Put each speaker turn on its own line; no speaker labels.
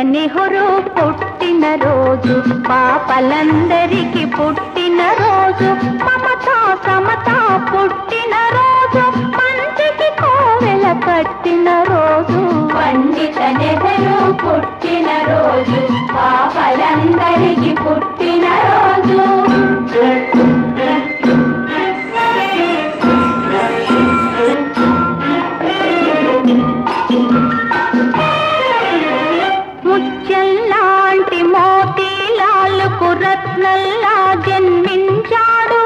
నెహ్రూ పుట్టిన రోజు, పాపలందరికీ పుట్టిన రోజు, మమతా సమతా పుట్టిన రోజు, మంచికి కోవెల కట్టిన రోజు. పండిత నెహ్రూ పుట్టిన రోజు, పాపలందరికీ పుట్టిన రోజు. ముత్యంలాంటి మోతీలాలకు రత్నల్లా జన్మించాడు,